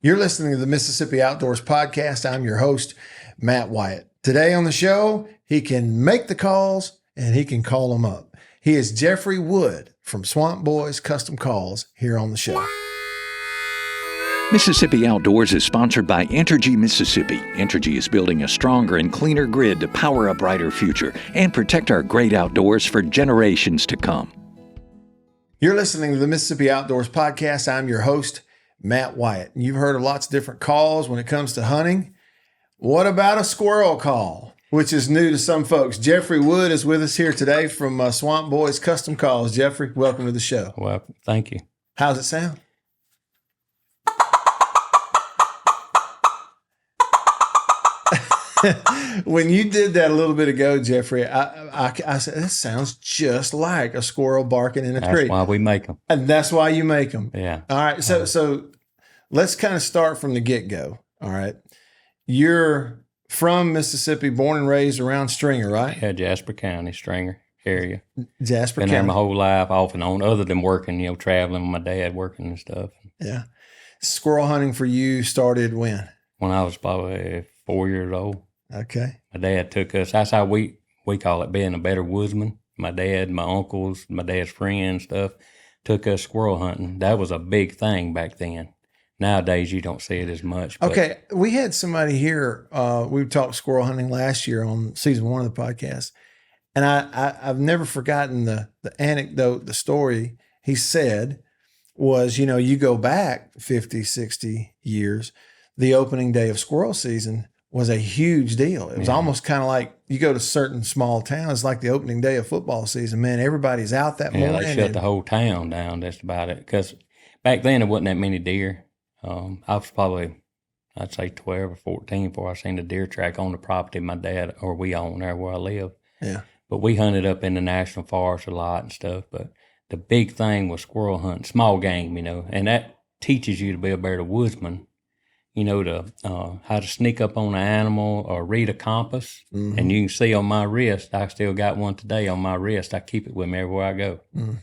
You're listening to the Mississippi Outdoors Podcast. I'm your host, Matt Wyatt. Today on the show, he can make the calls and he can call them up. He is Jeffrey Wood from Swamp Boys Custom Calls here on the show. Mississippi Outdoors is sponsored by Entergy Mississippi. Entergy is building a stronger and cleaner grid to power a brighter future and protect our great outdoors for generations to come. You're listening to the Mississippi Outdoors Podcast. I'm your host, Matt Wyatt. You've heard of lots of different calls when it comes to hunting. What about a squirrel call, which is new to some folks? Jeffrey Wood is with us here today from Swamp Boys Custom Calls. Jeffrey, welcome to the show. Well, thank you. How's it sound? When you did that a little bit ago, Jeffrey, I said, that sounds just like a squirrel barking in a tree. That's why we make them. And that's why you make them. Yeah. All right. So let's kind of start from the get-go. All right. You're from Mississippi, born and raised around Stringer, right? Yeah, Jasper County, Stringer area. Jasper Been County. there my whole life, off and on, other than working, traveling with my dad, working and stuff. Yeah. Squirrel hunting for you started when? When I was probably 4 years old. Okay. My dad took us, that's how we call it, being a better woodsman. My dad, my uncles, my dad's friends, stuff, took us squirrel hunting. That was a big thing back then. Nowadays, you don't see it as much. But okay. We had somebody here. We talked squirrel hunting last year on season 1 of the podcast. And I've never forgotten the anecdote, the story he said was, you go back 50, 60 years, the opening day of squirrel season was a huge deal. It was almost kind of like you go to certain small towns, like the opening day of football season. Man, everybody's out that morning. Yeah, they shut the whole town down. That's about it. Because back then, there wasn't that many deer. I was probably, I'd say 12 or 14 before I seen the deer track on the property my dad or we own there where I live. Yeah. But we hunted up in the national forest a lot and stuff. But the big thing was squirrel hunting, small game, and that teaches you to be a better woodsman. How to sneak up on an animal or read a compass. Mm-hmm. And you can see on my wrist, I still got one today on my wrist. I keep it with me everywhere I go. Mm-hmm.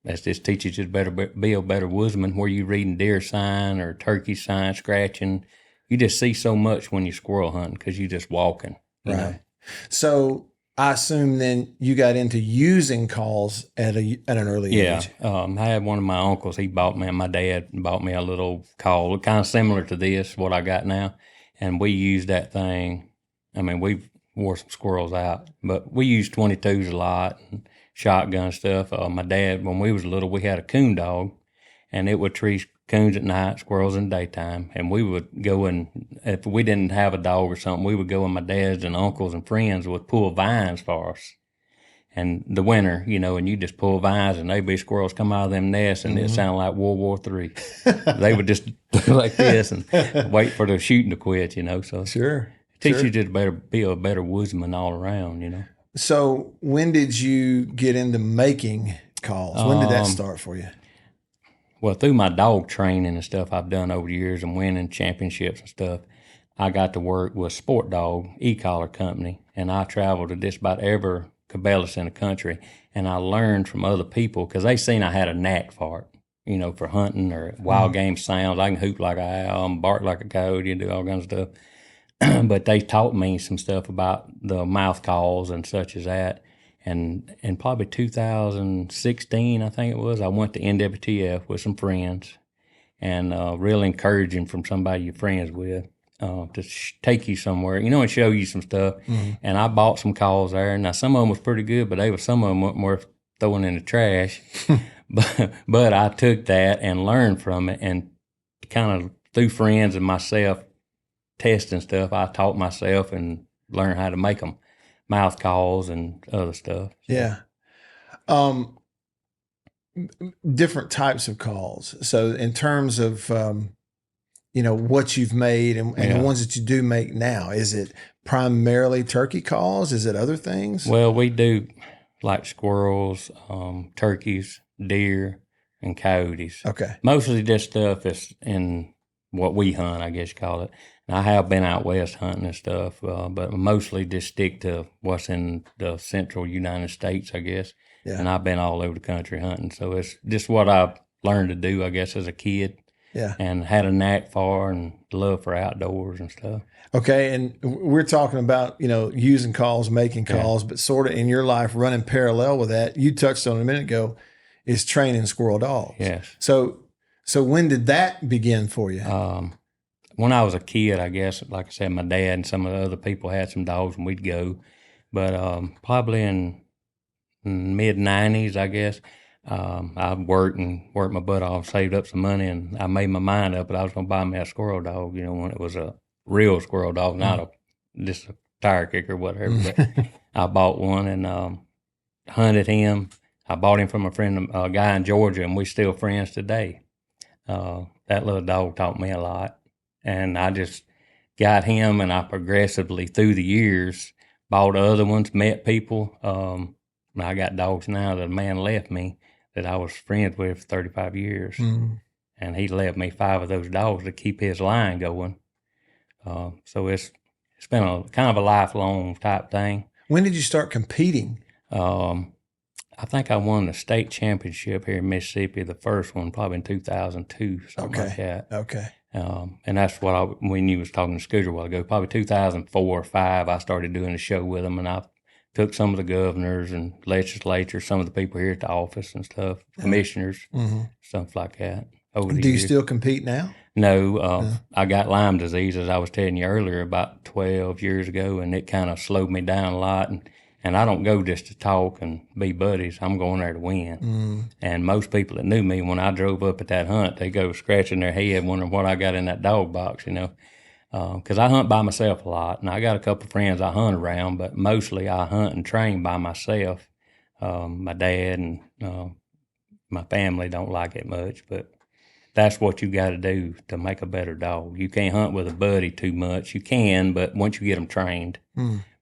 That just teaches you to be a better woodsman, where you reading deer sign or turkey sign, scratching. You just see so much when you're squirrel hunting because you're just walking. Right. So I assume then you got into using calls at an early age. Yeah. I had one of my uncles, my dad bought me a little call, kind of similar to this, what I got now. And we used that thing. I mean, we wore some squirrels out, but we used 22s a lot and shotgun stuff. My dad, when we was little, we had a coon dog, and it would tree coons at night, squirrels in the daytime. And we would go and, if we didn't have a dog or something, we would go and my dad's and uncles and friends would pull vines for us. And the winter, and you just pull vines and there'd be squirrels come out of them nests, and it sounded like World War III. They would just do like this and wait for the shooting to quit, So Sure. It teaches you to be a better woodsman all around, So when did you get into making calls? When did that start for you? Well, through my dog training and stuff I've done over the years and winning championships and stuff, I got to work with Sport Dog e-collar company, and I traveled to just about every cabela's in the country, and I learned from other people because they seen I had a knack for it, for hunting or wild game sounds. I can hoot like an owl, bark like a coyote, and do all kinds of stuff. But they taught me some stuff about the mouth calls and such as that. And in probably 2016, I think it was, I went to NWTF with some friends, and real encouraging from somebody you're friends with to take you somewhere, and show you some stuff. Mm-hmm. And I bought some calls there. Now, some of them was pretty good, but some of them weren't worth throwing in the trash. but I took that and learned from it, and kind of through friends and myself testing stuff, I taught myself and learned how to make them. Mouth calls and other stuff. Yeah. Different types of calls. So in terms of, what you've made and the ones that you do make now, is it primarily turkey calls? Is it other things? Well, we do like squirrels, turkeys, deer, and coyotes. Okay. Mostly this stuff is in what we hunt, I guess you call it. And I have been out west hunting and stuff, but mostly just stick to what's in the central United States, I guess. Yeah. And I've been all over the country hunting. So it's just what I've learned to do, I guess, as a kid. Yeah. and had a knack for and love for outdoors and stuff. Okay. And we're talking about, using calls, making calls, but sort of in your life running parallel with that, you touched on a minute ago, is training squirrel dogs. Yes. So when did that begin for you? When I was a kid, I guess, like I said, my dad and some of the other people had some dogs and we'd go. But probably in mid-90s, I guess, I worked my butt off, saved up some money, and I made my mind up that I was going to buy me a squirrel dog, when it was a real squirrel dog, not just a tire kicker or whatever. But I bought one and hunted him. I bought him from a guy in Georgia, and we're still friends today. That little dog taught me a lot. And I just got him, and I progressively, through the years, bought other ones, met people. I got dogs now that a man left me that I was friends with for 35 years. Mm. And he left me 5 of those dogs to keep his line going. So it's been a kind of a lifelong type thing. When did you start competing? I think I won the state championship here in Mississippi, the first one, probably in 2002, something like that. Okay. And that's what when you was talking to Scooter a while ago, probably 2004 or 5, I started doing a show with them, and I took some of the governors and legislators, some of the people here at the office and stuff, commissioners, stuff like that. Do you still compete now? No, I got Lyme disease, as I was telling you earlier, about 12 years ago, and it kind of slowed me down a lot. And I don't go just to talk and be buddies. I'm going there to win. And most people that knew me, when I drove up at that hunt, they go scratching their head, wondering what I got in that dog box, because I hunt by myself a lot. And I got a couple of friends I hunt around, but mostly I hunt and train by myself. My dad and my family don't like it much, but that's what you got to do to make a better dog. You can't hunt with a buddy too much. You can, but once you get them trained.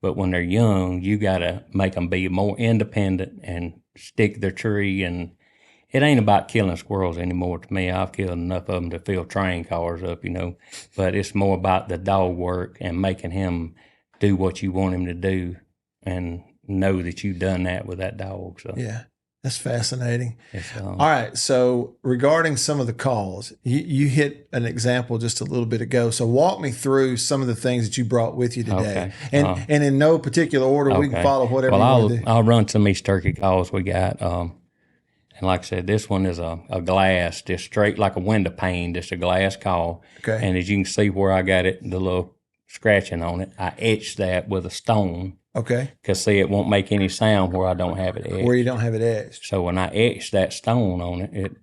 But when they're young, you got to make them be more independent and stick to their tree. And it ain't about killing squirrels anymore to me. I've killed enough of them to fill train cars up, But it's more about the dog work and making him do what you want him to do and know that you've done that with that dog. So yeah. That's fascinating. All right. So regarding some of the calls, you hit an example just a little bit ago. So walk me through some of the things that you brought with you today. Okay. And in no particular order, we can follow whatever you want to do. I'll run some of these turkey calls we got. And like I said, this one is a glass, just straight like a window pane, just a glass call. Okay. And as you can see where I got it, the little scratching on it, I etched that with a stone. Okay. Because, see, it won't make any sound where I don't have it etched. Where you don't have it etched. So when I etched that stone on it,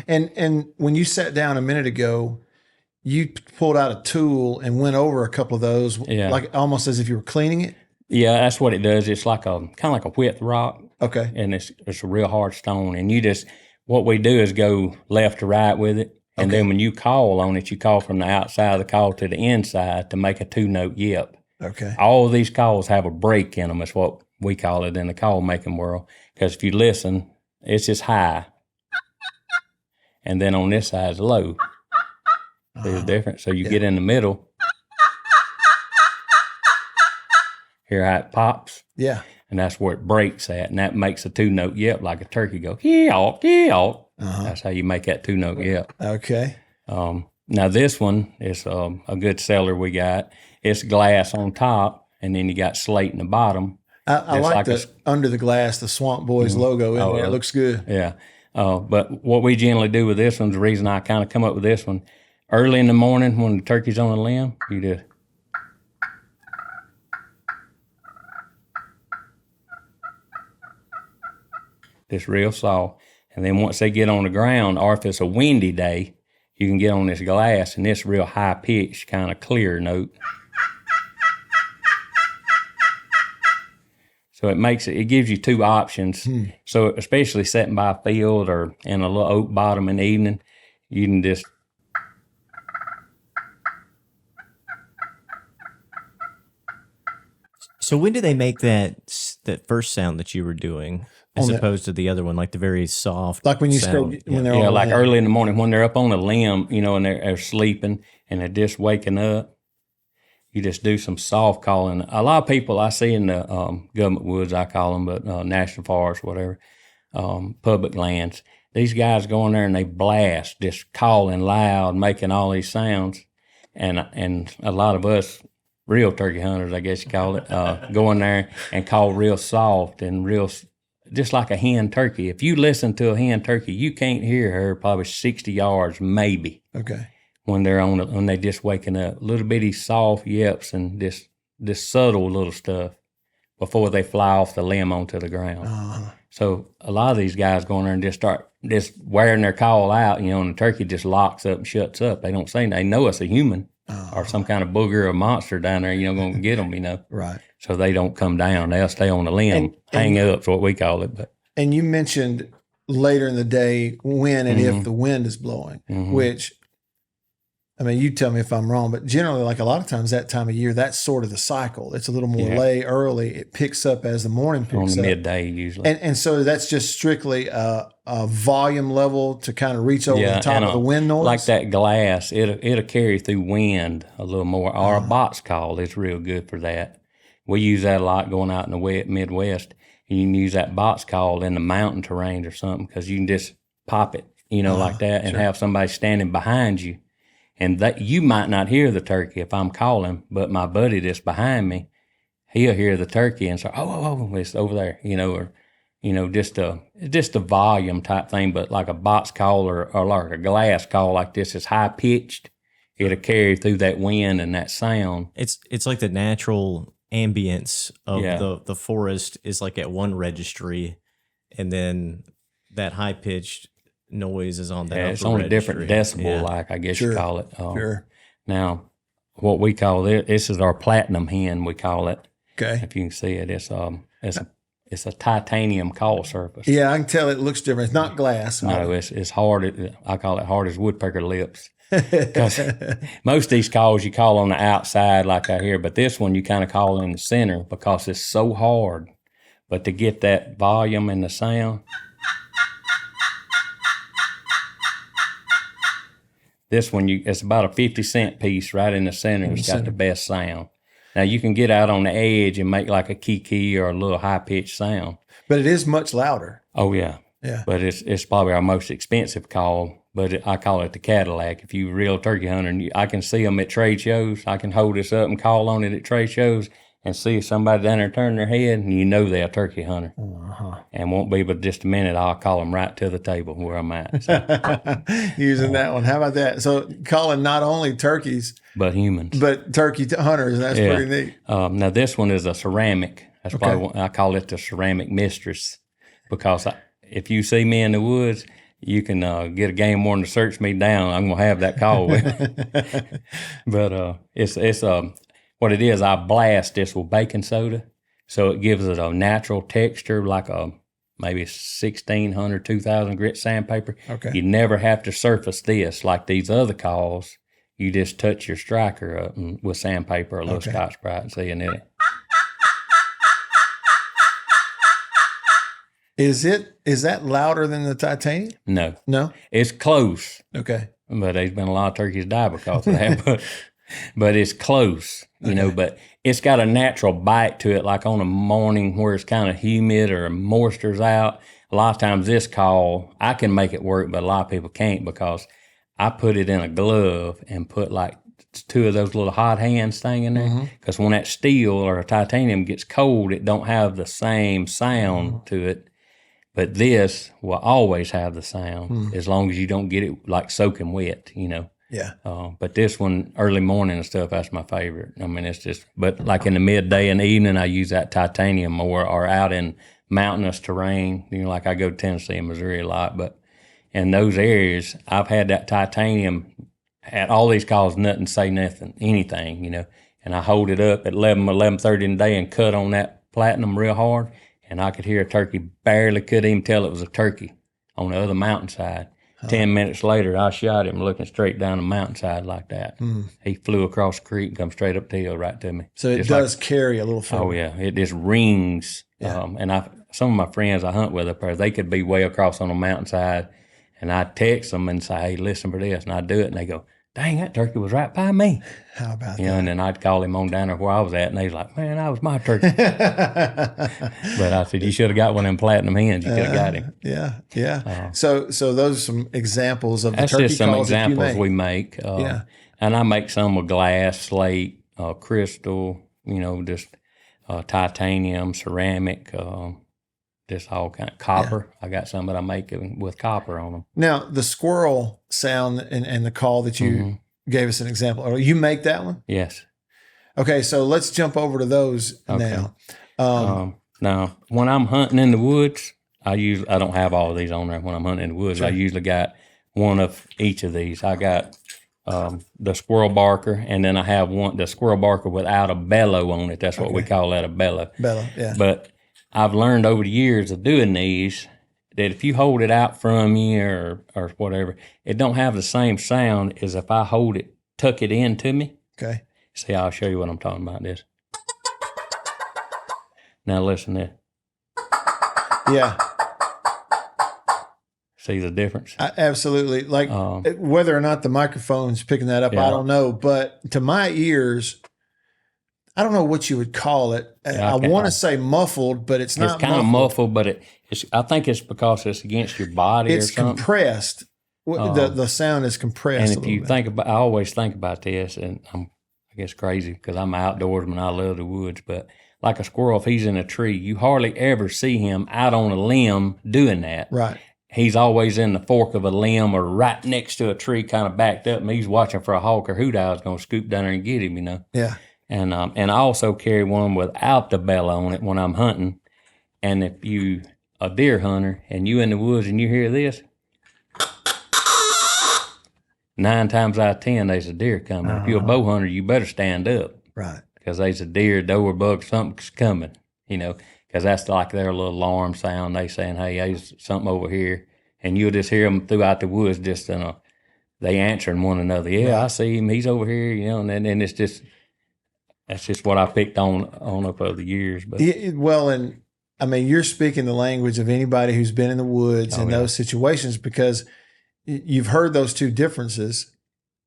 And when you sat down a minute ago, you pulled out a tool and went over a couple of those, like almost as if you were cleaning it? Yeah, that's what it does. It's like kind of like a wet rock. Okay. And it's a real hard stone. And what we do is go left to right with it. And then when you call on it, you call from the outside of the call to the inside to make a 2-note yip. Okay. All of these calls have a break in them, is what we call it in the call making world. Because if you listen, it's just high. And then on this side is low. There's a difference. So you get in the middle. Hear how it pops? Yeah. And that's where it breaks at. And that makes a 2-note yip like a turkey go, yelp, yelp. That's how you make that 2-note yip. Okay. Now this one is a good seller we got. It's glass on top, and then you got slate in the bottom. I like the under the glass, the Swamp Boys logo in there. It looks good. Yeah. But what we generally do with this one, the reason I kind of come up with this one, early in the morning when the turkey's on the limb, you just real soft. And then once they get on the ground, or if it's a windy day, you can get on this glass and this real high pitched kind of clear note. So it gives you 2 options. So especially sitting by a field or in a little oak bottom in the evening, you can just. So when do they make that first sound that you were doing? As opposed to the other one, like the very soft, like when you sound. when they're on like the early in the morning when they're up on a limb, and they're sleeping and they're just waking up. You just do some soft calling. A lot of people I see in the government woods, I call them, but national forest, whatever. public lands. These guys go in there and they blast, just calling loud, making all these sounds. And a lot of us real turkey hunters, I guess you call it, go in there and call real soft and just like a hen turkey. If you listen to a hen turkey, you can't hear her probably 60 yards, maybe. Okay. When they're just waking up, little bitty soft yeps and this subtle little stuff before they fly off the limb onto the ground. So a lot of these guys go in there and just start wearing their call out, and the turkey just locks up and shuts up. They don't say, they know it's a human or some kind of booger or monster down there, going to get them, Right. So they don't come down. They'll stay on the limb, hang up is what we call it. But And you mentioned later in the day when and if the wind is blowing, which, I mean, you tell me if I'm wrong, but generally, like a lot of times that time of year, that's sort of the cycle. It's a little more late, early. It picks up as the morning picks up. On the midday, usually. And so that's just strictly a volume level to kind of reach over the top of the wind noise? Like that glass, it'll carry through wind a little more. Or a box call is real good for that. We use that a lot going out in the Midwest. You can use that box call in the mountain terrain or something because you can just pop it, like that, and have somebody standing behind you. And that you might not hear the turkey if I'm calling, but my buddy that's behind me, he'll hear the turkey and say, oh, it's over there, or, just a volume type thing. But like a box call or like a glass call like this is high pitched, it'll carry through that wind and that sound. It's like the natural ambience of the forest is like at one registry, and then that high pitched noise is on that. It's on a different decibel, like I guess you call it. Sure. Now, what we call it, this is our platinum hen. We call it. Okay. If you can see it, it's a titanium call surface. Yeah, I can tell it looks different. It's not glass. No, it's hard. I call it hard as woodpecker lips. Because most of these calls you call on the outside, like I hear, but this one you kind of call in the center because it's so hard. But to get that volume and the sound. This one, it's about a 50-cent piece right in the center. It's got the best sound. Now, you can get out on the edge and make like a kiki or a little high-pitched sound. But it is much louder. Oh, yeah. Yeah. But it's probably our most expensive call, but I call it the Cadillac. If you're a real turkey hunter, I can see them at trade shows. I can hold this up and call on it at trade shows and see somebody down there turn their head, and they're a turkey hunter. And won't be but just a minute, I'll call them right to the table where I'm at. So. Using that one. How about that? So calling not only turkeys, but humans. But turkey hunters, and that's pretty neat. Now, this one is a ceramic. That's probably I call it the ceramic mistress because if you see me in the woods, you can get a game warden to search me down. I'm going to have that call with me. But it's what it is, I blast this with baking soda, so it gives it a natural texture like a maybe 1,600, 2,000 grit sandpaper. Okay. You never have to surface this like these other calls. You just touch your striker up with sandpaper or a little Scotch-Brite and see it. Is that louder than the titanium? No. No? It's close. Okay. But there's been a lot of turkeys die because of that. But it's close, but it's got a natural bite to it, like on a morning where it's kind of humid or moisture's out. A lot of times this call, I can make it work, but a lot of people can't because I put it in a glove and put like 2 of those little hot hands thing in there. Because when that steel or a titanium gets cold, it don't have the same sound to it. But this will always have the sound as long as you don't get it like soaking wet, Yeah. But this one, early morning and stuff, that's my favorite. I mean, it's just, but like in the midday and evening, I use that titanium more, or out in mountainous terrain, like I go to Tennessee and Missouri a lot. But in those areas, I've had that titanium at all these calls, nothing, say nothing, anything, and I hold it up at 11:30 in the day and cut on that platinum real hard, and I could hear a turkey, barely could even tell it was a turkey on the other mountainside. 10 minutes later, I shot him looking straight down the mountainside like that. He flew across the creek and come straight up the hill right to me. So it does carry a little further. Oh, yeah. It just rings. Yeah. And some of my friends I hunt with up there, they could be way across on the mountainside, and I text them and say, hey, listen for this. And I do it, and they go, dang, that turkey was right by me. How about You know, and then I'd call him on down there where I was at, and he's like, man, that was my turkey. that? But I said, you should have got one of them platinum hens. You could have got him. Yeah. So those are some examples of the That's turkey just some calls that you examples make. we make. Yeah. And I make some with glass, slate, crystal, just titanium, ceramic, just all kind of copper. I got some that I make with copper on them. Now, the squirrel sound and the call that you gave us an example. Or you make that one? Yes. Okay, so let's jump over to those now. Now, when I'm hunting in the woods, I don't have all of these on there. When I'm hunting in the woods, I usually got one of each of these. I got the squirrel barker, and then I have the squirrel barker without a bellow on it. That's what we call that, a bellow. Bellow, yeah. But I've learned over the years of doing these that if you hold it out from you or whatever, it don't have the same sound as if I tuck it into me. Okay. See, I'll show you what I'm talking about this. Now listen to this. Yeah. See the difference? Absolutely. Like whether or not the microphone's picking that up, I don't know. But to my ears, I don't know what you would call it. I want to say muffled, but it's not. It's kind of muffled, but I think it's because it's against your body or something. It's compressed. The sound is compressed. And if you think about, I always think about this, and I guess crazy because I'm an outdoorsman. I love the woods, but like a squirrel, if he's in a tree, you hardly ever see him out on a limb doing that. Right. He's always in the fork of a limb or right next to a tree, kind of backed up, and he's watching for a hawk or hoot owl's going to scoop down there and get him. Yeah. And I also carry one without the bellow on it when I'm hunting. And if you a deer hunter and you in the woods and you hear this, 9 times out of 10 there's a deer coming. If you're a bow hunter, you better stand up, right? Because there's a deer, doe, or buck, something's coming. Because that's like their little alarm sound. They saying, "Hey, there's something over here," and you'll just hear them throughout the woods. Just they answering one another. Yeah, I see him. He's over here. And then it's just. That's just what I picked on up over the years. But well, and I mean, you're speaking the language of anybody who's been in the woods in those situations because you've heard those two differences,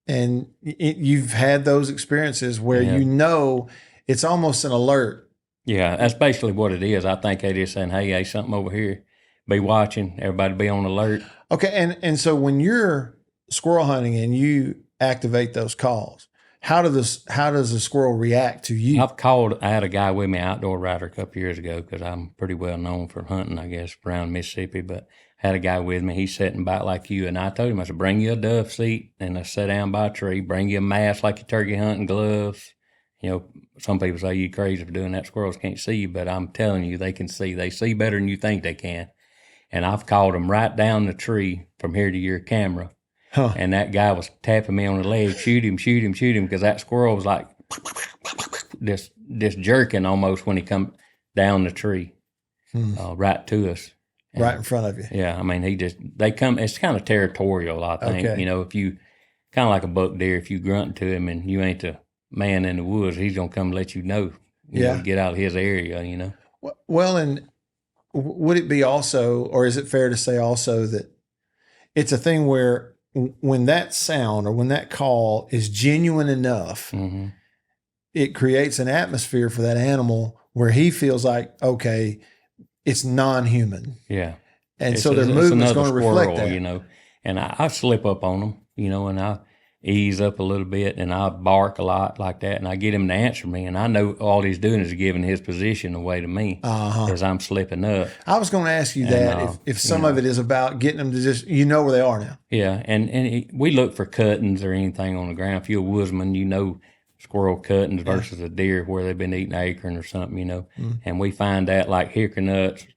and you've had those experiences where it's almost an alert. Yeah, that's basically what it is. I think they just saying, "Hey, something over here. Be watching. Everybody be on alert." Okay, and so when you're squirrel hunting and you activate those calls. How does a squirrel react to you? I had a guy with me, outdoor rider, a couple years ago because I'm pretty well known for hunting, I guess, around Mississippi. But I had a guy with me. He's sitting back like you. And I told him, I said, bring you a dove seat and sit down by a tree. Bring you a mask like your turkey hunting gloves. Some people say you crazy for doing that. Squirrels can't see you. But I'm telling you, they can see. They see better than you think they can. And I've called them right down the tree from here to your camera. Huh. And that guy was tapping me on the leg, shoot him, because that squirrel was like just jerking almost when he come down the tree, right to us. And, right in front of you. Yeah, I mean, they come, it's kind of territorial, I think. Okay. If you, kind of like a buck deer, if you grunt to him and you ain't the man in the woods, he's going to come let you know, get out of his area, Well, and would it be also, or is it fair to say also that it's a thing where when that sound or when that call is genuine enough, it creates an atmosphere for that animal where he feels like, okay, it's non-human. Yeah. And so their movement's going to reflect that. And I slip up on them, and I ease up a little bit and I bark a lot like that and I get him to answer me. And I know all he's doing is giving his position away to me as I'm slipping up. I was going to ask you that if some of it is about getting them to just, where they are now. Yeah. And we look for cuttings or anything on the ground. If you're a woodsman, squirrel cuttings versus a deer where they've been eating acorn or something, and we find that like hickory nuts,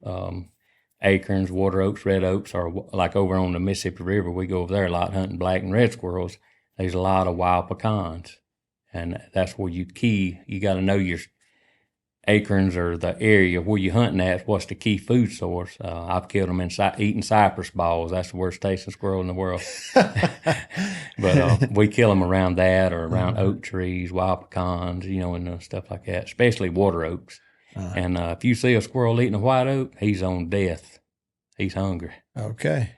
acorns, water oaks, red oaks, or like over on the Mississippi River, we go over there a lot hunting black and red squirrels. There's a lot of wild pecans, and that's where you got to know your acorns or the area where you're hunting at. What's the key food source? I've killed them eating cypress balls. That's the worst tasting squirrel in the world. But we kill them around that or around oak trees, wild pecans, and stuff like that, especially water oaks. And if you see a squirrel eating a white oak, he's on death. He's hungry. Okay.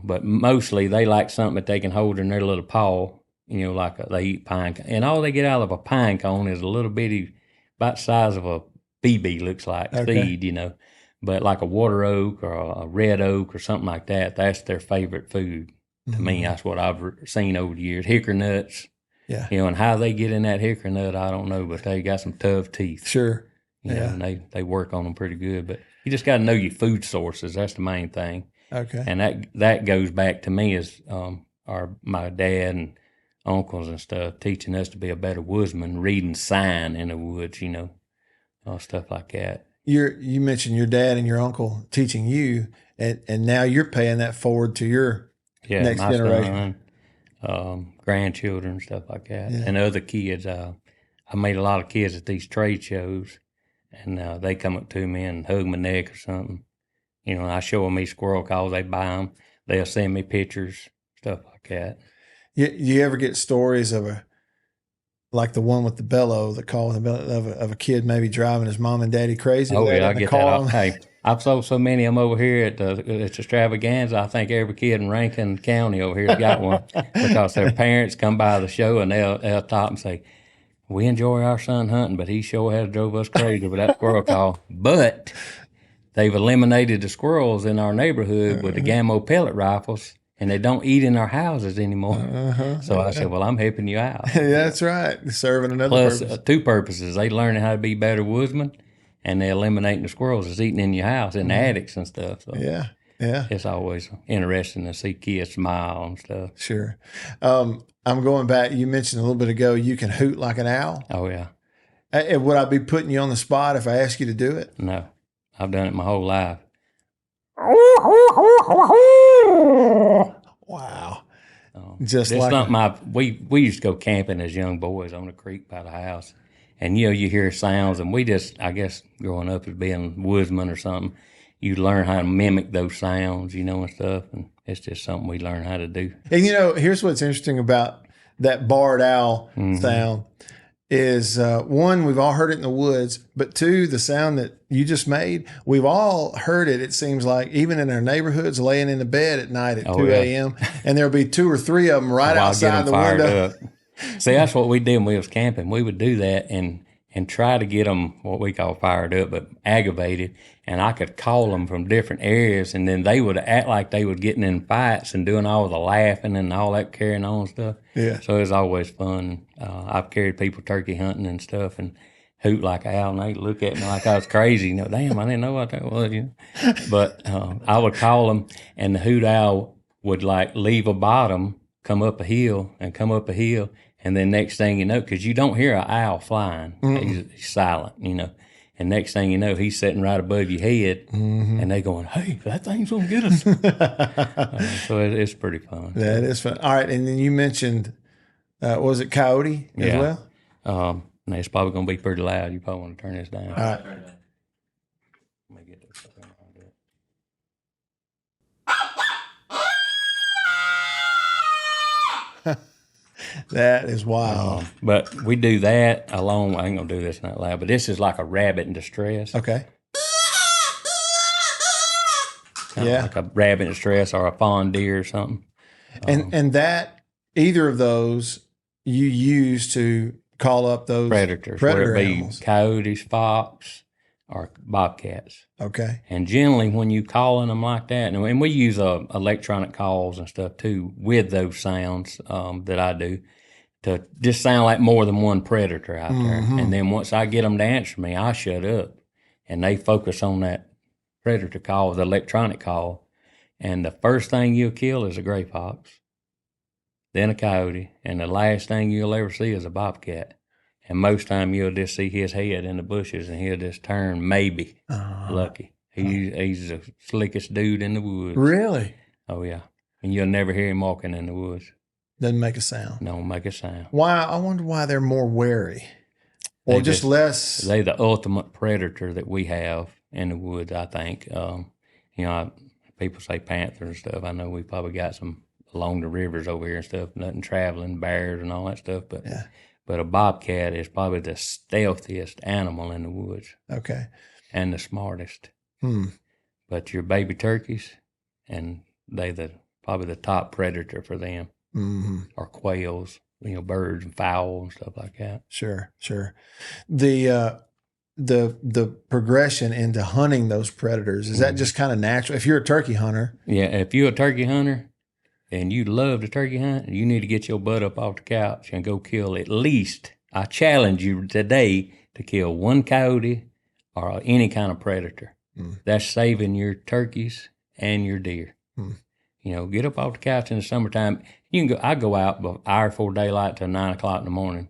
But mostly they like something that they can hold in their little paw they eat pine cone. And all they get out of a pine cone is a little bitty, about the size of a BB, looks like, seed, But like a water oak or a red oak or something like that, that's their favorite food. To me, that's what I've seen over the years. Hickory nuts. Yeah. And how they get in that hickory nut, I don't know, but they got some tough teeth. Sure. And they work on them pretty good. But you just got to know your food sources. That's the main thing. Okay. And that goes back to me as my dad and uncles and stuff teaching us to be a better woodsman, reading sign in the woods, stuff like that. You mentioned your dad and your uncle teaching you, and now you're paying that forward to your next generation. Grandchildren, stuff like that, and other kids. I made a lot of kids at these trade shows, and they come up to me and hug my neck or something. And I show them these squirrel calls. They buy them. They'll send me pictures, stuff like that. You ever get stories of like the one with the bellow, the call of a kid maybe driving his mom and daddy crazy? Oh, yeah, I get that. Hey, I've sold so many of them over here at the extravaganza. I think every kid in Rankin County over here has got one because their parents come by the show and they'll talk and say, we enjoy our son hunting, but he sure has drove us crazy with that squirrel call. But they've eliminated the squirrels in our neighborhood with the gumbo pellet rifles, and they don't eat in our houses anymore. So I said, well, I'm helping you out. Yeah, that's right. Serving another purpose. Plus, two purposes. They learning how to be better woodsmen, and they're eliminating the squirrels that's eating in your house, in the attics and stuff. So yeah. It's always interesting to see kids smile and stuff. Sure. I'm going back. You mentioned a little bit ago you can hoot like an owl. Oh, yeah. Would I be putting you on the spot if I asked you to do it? No. I've done it my whole life. Wow. Just like something we used to go camping as young boys on the creek by the house. And, you hear sounds, and I guess growing up as being woodsman or something, you learn how to mimic those sounds, and stuff. And it's just something we learn how to do. And, here's what's interesting about that barred owl sound is, one, we've all heard it in the woods, but two, the sound that you just made, we've all heard it, it seems like, even in our neighborhoods, laying in the bed at night at 2 a.m., and there'll be 2 or 3 of them right outside the window. Up. See, that's what we did when we was camping. We would do that and try to get them what we call fired up, but aggravated. And I could call them from different areas, and then they would act like they were getting in fights and doing all the laughing and all that carrying on stuff. Yeah. So it was always fun. I've carried people turkey hunting and stuff and hoot like an owl, and they look at me like I was crazy. Damn, I didn't know what that was. But I would call them, and the hoot owl would leave a bottom, come up a hill, and then next thing you know, because you don't hear an owl flying, he's silent, and next thing you know, he's sitting right above your head, and they going, hey, that thing's going to get us. So it's pretty fun. That is fun. All right, and then you mentioned, was it coyote as well? It's probably going to be pretty loud. You probably want to turn this down. All right. Let me get this up there. That is wild. But we do that along. I ain't gonna do this not loud, but this is like a rabbit in distress. Okay. Like a rabbit in distress or a fawn deer or something. And that either of those you use to call up those predator animals. Coyotes, fox, or bobcats. Okay. And generally, when you calling them like that, and we use electronic calls and stuff too with those sounds that I do to just sound like more than one predator out there. And then once I get them to answer me, I shut up, and they focus on that predator call, the electronic call. And the first thing you'll kill is a gray fox, then a coyote, and the last thing you'll ever see is a bobcat. And most time you'll just see his head in the bushes, and he'll just turn maybe lucky. He's the slickest dude in the woods. Really? Oh, yeah. And you'll never hear him walking in the woods. Doesn't make a sound. Don't make a sound. Why? I wonder why they're more wary. Or just less. They're the ultimate predator that we have in the woods, I think. People say panthers and stuff. I know we probably got some along the rivers over here and stuff, nothing traveling, bears and all that stuff. But a bobcat is probably the stealthiest animal in the woods. Okay. And the smartest. But your baby turkeys, and they probably the top predator for them, or quails. birds and fowl and stuff like that. Sure. The progression into hunting those predators, is that just kind of natural? If you're a turkey hunter. Yeah, if you're a turkey hunter and you love to turkey hunt, you need to get your butt up off the couch and go kill at least, I challenge you today to kill one coyote or any kind of predator. That's saving your turkeys and your deer. Get up off the couch in the summertime. I go out an hour before daylight till 9 o'clock in the morning.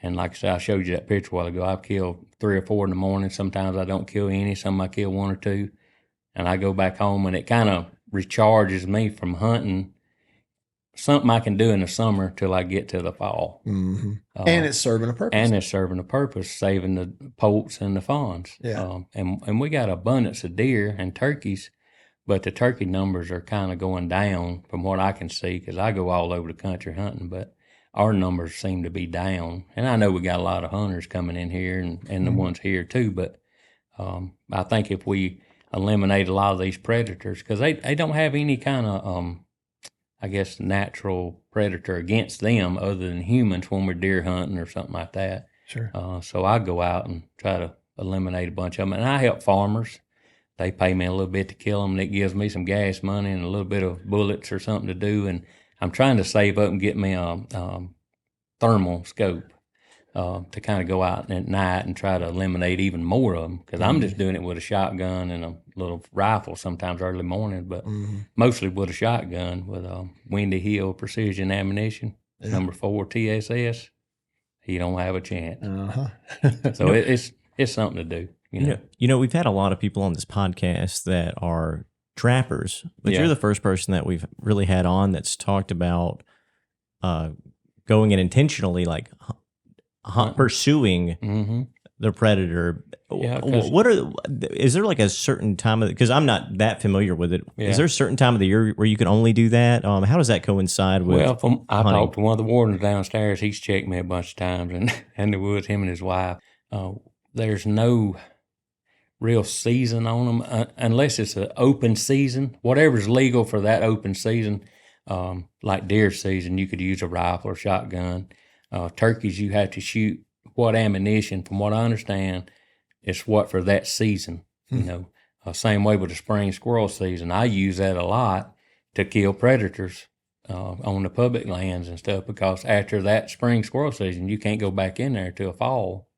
And like I said, I showed you that picture a while ago. I've killed 3 or 4 in the morning. Sometimes I don't kill any. Some I kill 1 or 2. And I go back home, and it kind of recharges me from hunting. Something I can do in the summer till I get to the fall. And it's serving a purpose. Saving the poults and the fawns. Yeah. And we got abundance of deer and turkeys, but the turkey numbers are kind of going down from what I can see, because I go all over the country hunting, but our numbers seem to be down. And I know we got a lot of hunters coming in here and the ones here too, but I think if we eliminate a lot of these predators, because they don't have any kind of, natural predator against them other than humans when we're deer hunting or something like that. Sure. So I go out and try to eliminate a bunch of them. And I help farmers. They pay me a little bit to kill them, and it gives me some gas money and a little bit of bullets or something to do. And I'm trying to save up and get me a thermal scope to kind of go out at night and try to eliminate even more of them, because I'm just doing it with a shotgun and a little rifle sometimes early morning, but mostly with a shotgun with a Windy Hill precision ammunition, number 4 TSS. You don't have a chance. So it's something to do. We've had a lot of people on this podcast that are trappers, but you're the first person that we've really had on that's talked about going and intentionally pursuing the predator. Yeah, is there like a certain time of, because I'm not that familiar with it. Is there a certain time of the year where you can only do that? How does that coincide with? Well, I talked to one of the wardens downstairs. He's checked me a bunch of times, and it was him and his wife. There's no real season on them unless it's an open season. Whatever's legal for that open season, like deer season, you could use a rifle or shotgun. Turkeys, you have to shoot what ammunition, from what I understand, is what for that season. Same way with the spring squirrel season. I use that a lot to kill predators on the public lands and stuff, because after that spring squirrel season, you can't go back in there till fall,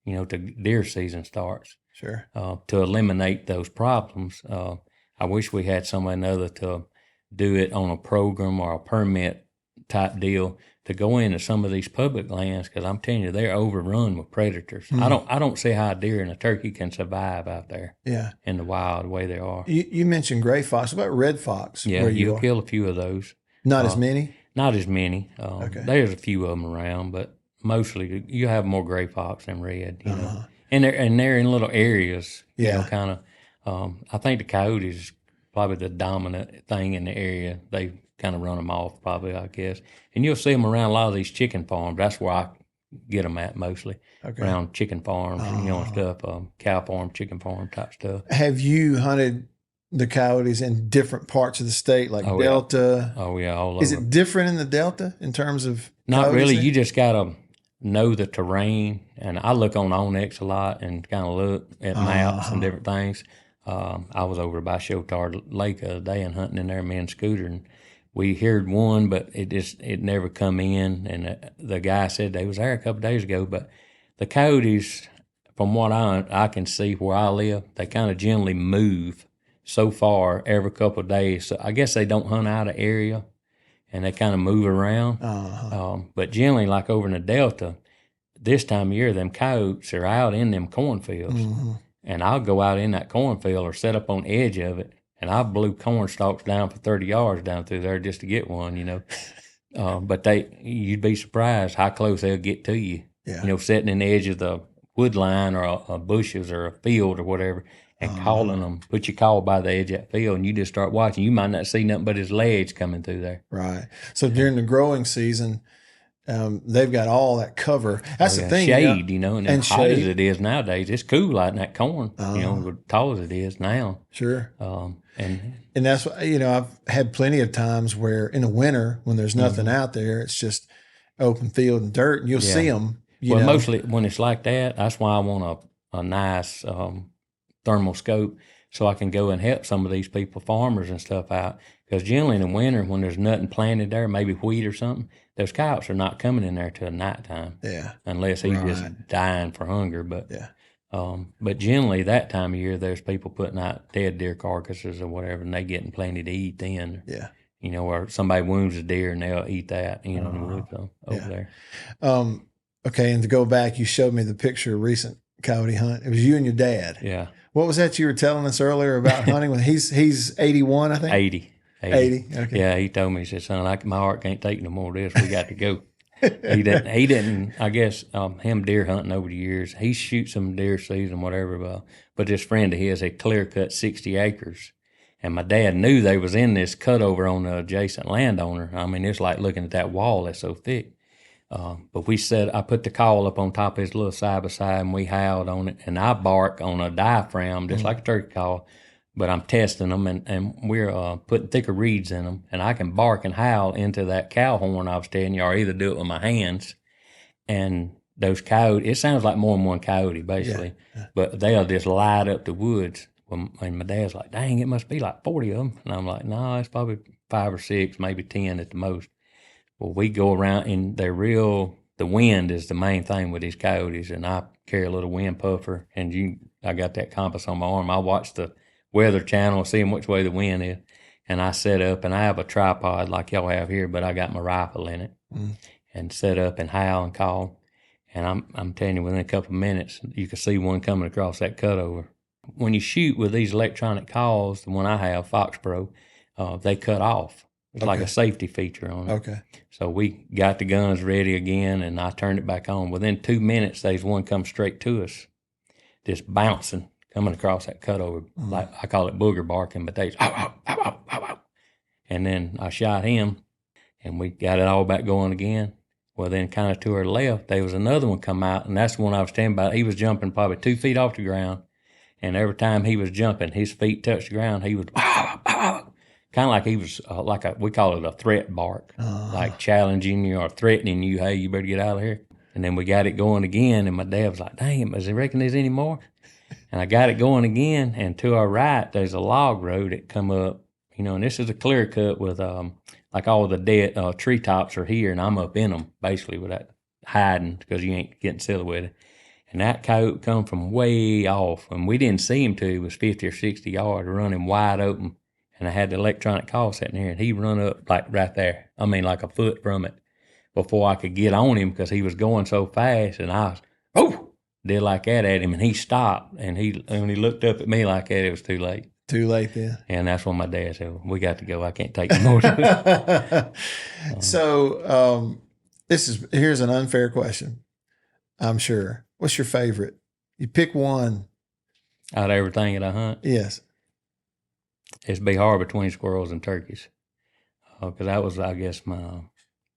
till deer season starts. Sure. To eliminate those problems. I wish we had somebody other to do it on a program or a permit type deal to go into some of these public lands, because I'm telling you, they're overrun with predators. I don't see how a deer and a turkey can survive out there. Yeah. In the wild, the way they are. You mentioned gray fox. What about red fox? Yeah, you'll kill a few of those. Not as many? Not as many. Okay. There's a few of them around, but mostly you have more gray fox than red. Know, and they're in little areas. Kind of. I think the coyotes is probably the dominant thing in the area. They kind of run them off, probably, I guess. And you'll see them around a lot of these chicken farms. That's where I get them at mostly. Okay. Around chicken farms, and stuff, cow farm, chicken farm type stuff. Have you hunted the coyotes in different parts of the state, like Delta? Yeah. Oh yeah, all over. Is it different in the Delta in terms of? Not really. You just gotta know the terrain, and I look on Onyx a lot and kind of look at maps and different things. I was over by Chotard Lake the other day and hunting in there, me and Scooter, and we heard one, but it never come in. And the guy said they was there a couple of days ago. But the coyotes, from what I can see where I live, they kind of generally move so far every couple of days. So I guess they don't hunt out of area, and they kind of move around. But generally, like over in the Delta, this time of year, them coyotes are out in them cornfields. And I'll go out in that cornfield or set up on the edge of it, and I blew corn stalks down for 30 yards down through there just to get one, But you'd be surprised how close they'll get to you. Yeah. Sitting in the edge of the wood line or a bushes or a field or whatever, and calling them. Put your call by the edge of that field, and you just start watching. You might not see nothing but his legs coming through there. Right. So during the growing season, they've got all that cover. That's the thing. Shade, and hot as it is nowadays, it's cool out in that corn, as tall as it is now. Sure. And that's what, I've had plenty of times where in the winter when there's nothing out there, it's just, open field and dirt, and you'll see them. Well, mostly when it's like that, that's why I want a nice thermal scope so I can go and help some of these people, farmers and stuff out. Because generally in the winter, when there's nothing planted there, maybe wheat or something, those coyotes are not coming in there till nighttime. Yeah. Unless he's just dying for hunger. But but generally that time of year, there's people putting out dead deer carcasses or whatever, and they getting plenty to eat then. Yeah. You know, or somebody wounds a deer and they'll eat that, you know, in the woods over there. Okay, and to go back, you showed me the picture of a recent coyote hunt. It was you and your dad. Yeah. What was that you were telling us earlier about hunting? He's 81, I think. 80. Okay. Yeah, he told me, he said, son, my heart can't take no more of this. We got to go. He didn't, I guess, him deer hunting over the years, he shoots some deer season, whatever, but this friend of his had clear cut 60 acres. And my dad knew they was in this cutover on the adjacent landowner. I mean, it's like looking at that wall that's so thick. But I put the call up on top of his little side-by-side, and we howled on it. And I bark on a diaphragm, just like a turkey call, but I'm testing them, and we're putting thicker reeds in them. And I can bark and howl into that cow horn I was telling you, or either do it with my hands. And those coyotes, it sounds like more than one coyote, basically. Yeah. But they'll just light up the woods. And my dad's like, dang, it must be like 40 of them. And I'm like, no, it's probably 5 or 6, maybe 10 at the most. Well, we go around, and the wind is the main thing with these coyotes, and I carry a little wind puffer, and I got that compass on my arm. I watch the Weather Channel, seeing which way the wind is, and I set up, and I have a tripod like y'all have here, but I got my rifle in it, and set up and howl and call, and I'm telling you, within a couple of minutes, you can see one coming across that cutover. When you shoot with these electronic calls, the one I have, Foxborough, they cut off. It's like a safety feature on it. Okay. So we got the guns ready again, and I turned it back on. Within 2 minutes, there's one come straight to us, just bouncing, coming across that cutover. Like I call it booger barking, but they's ow, ow, ow, ow, ow. And then I shot him, and we got it all back going again. Well, then kind of to our left, there was another one come out, and that's the one I was telling about. He was jumping probably 2 feet off the ground, and every time he was jumping, his feet touched the ground, he was kind of like he was we call it a threat bark, like challenging you or threatening you, hey, you better get out of here. And then we got it going again, and my dad was like, dang, does he reckon there's any more? And I got it going again, and to our right, there's a log road that come up, you know, and this is a clear cut with like all the dead treetops are here, and I'm up in them, basically, without hiding, because you ain't getting silhouetted. And that coyote come from way off, and we didn't see him till he was 50 or 60 yards, running wide open. And I had the electronic call sitting here, and he run up like right there. I mean, like a foot from it before I could get on him, because he was going so fast. And I did like that at him, and he stopped. And when he looked up at me like that, it was too late. Too late then. And that's when my dad said, we got to go. I can't take no more. So here's an unfair question, I'm sure. What's your favorite? You pick one. Out of everything that I hunt? Yes. It'd be hard between squirrels and turkeys, because that was, I guess, my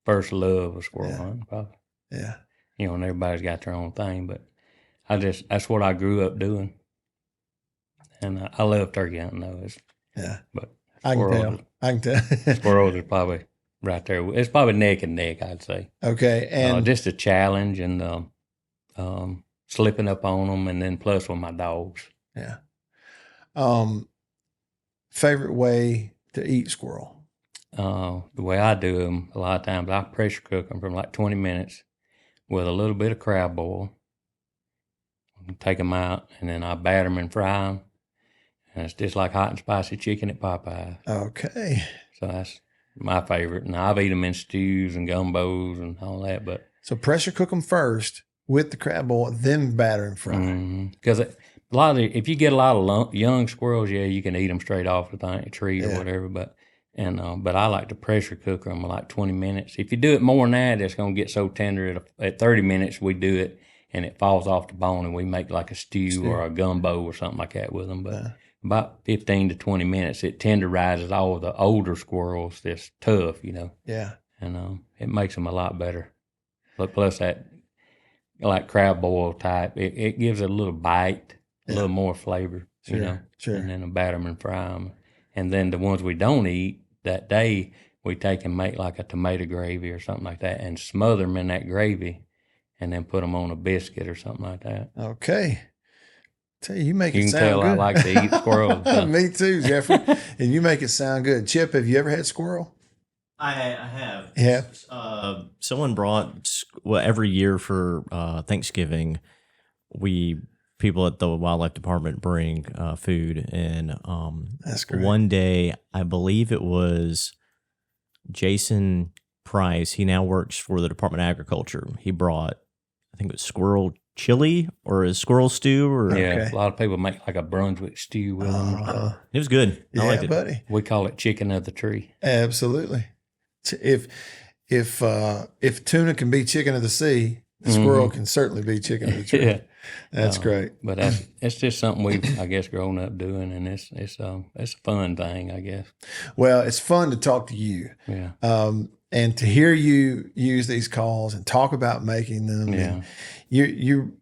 first love of squirrel hunting, probably. Yeah. You know, and everybody's got their own thing, but that's what I grew up doing. And I love turkey hunting, though. But I can tell. Squirrels are probably right there. It's probably neck and neck, I'd say. Okay. And just a challenge and slipping up on them, and then plus with my dogs. Yeah. Favorite way to eat squirrel? The way I do them, a lot of times I pressure cook them for like 20 minutes with a little bit of crab boil. Take them out, and then I batter them and fry them. And it's just like hot and spicy chicken at Popeye. Okay. So that's my favorite. And I've eaten them in stews and gumbos and all that. So pressure cook them first with the crab boil, then batter and fry. Because if you get a lot of young squirrels, you can eat them straight off the tree or whatever. But I like to pressure cook them like 20 minutes. If you do it more than that, it's going to get so tender. At 30 minutes, we do it, and it falls off the bone, and we make like a stew or a gumbo or something like that with them. But about 15 to 20 minutes, it tenderizes all the older squirrels that's tough, you know. Yeah. And it makes them a lot better. But plus that, like crab boil type, it gives it a little bite, a little more flavor, you know. Sure. And then batter them and fry them. And then the ones we don't eat that day, we take and make like a tomato gravy or something like that and smother them in that gravy and then put them on a biscuit or something like that. Okay. Tell you make You it can sound tell good. I like to eat squirrels. Me too, Jeffrey. And you make it sound good. Chip, have you ever had squirrel? I have. Yeah. Someone brought, every year for Thanksgiving, people at the wildlife department bring food. And That's great. one day, I believe it was Jason Price. He now works for the Department of Agriculture. He brought, I think it was squirrel chili or a squirrel stew. Or Yeah, Okay. a lot of people make like a Brunswick stew with them. It was good. I Yeah, liked it. buddy. We call it chicken of the tree. Absolutely. If tuna can be chicken of the sea, the squirrel can certainly be chicken of the tree. Yeah. That's great. But it's just something we've, I guess, grown up doing, and it's a fun thing, I guess. Well, it's fun to talk to you. Yeah. And to hear you use these calls and talk about making them. Yeah. And you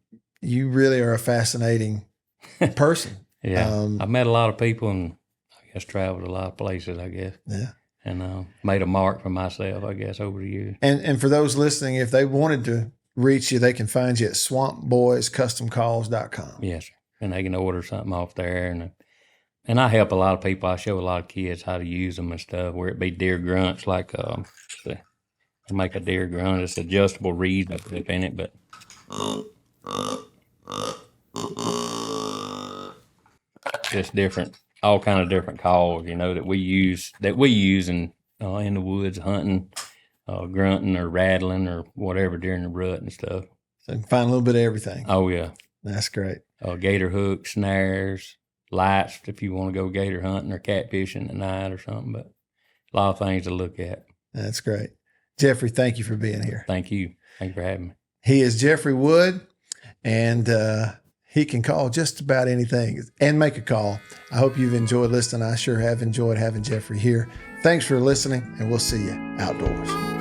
really are a fascinating person. Yeah. I've met a lot of people and I guess traveled a lot of places, I guess. Yeah. And made a mark for myself, I guess, over the years. And for those listening, if they wanted to reach you, they can find you at swampboyscustomcalls.com. Yes, sir. And they can order something off there. And I help a lot of people. I show a lot of kids how to use them and stuff, where it be deer grunts, like to make a deer grunt. It's adjustable reeds I put in it, but just different, all kind of different calls, that we use in the woods hunting, grunting or rattling or whatever during the rut and stuff. So you can find a little bit of everything. Oh yeah, That's great. gator hooks, snares, lights if you want to go gator hunting or catfishing at night or something. But a lot of things to look at. That's great. Jeffrey, thank you for being here. Thank you. Thank you for having me. He is Jeffrey Wood, and he can call just about anything and make a call. I hope you've enjoyed listening. I sure have enjoyed having Jeffrey here. Thanks for listening, and we'll see you outdoors.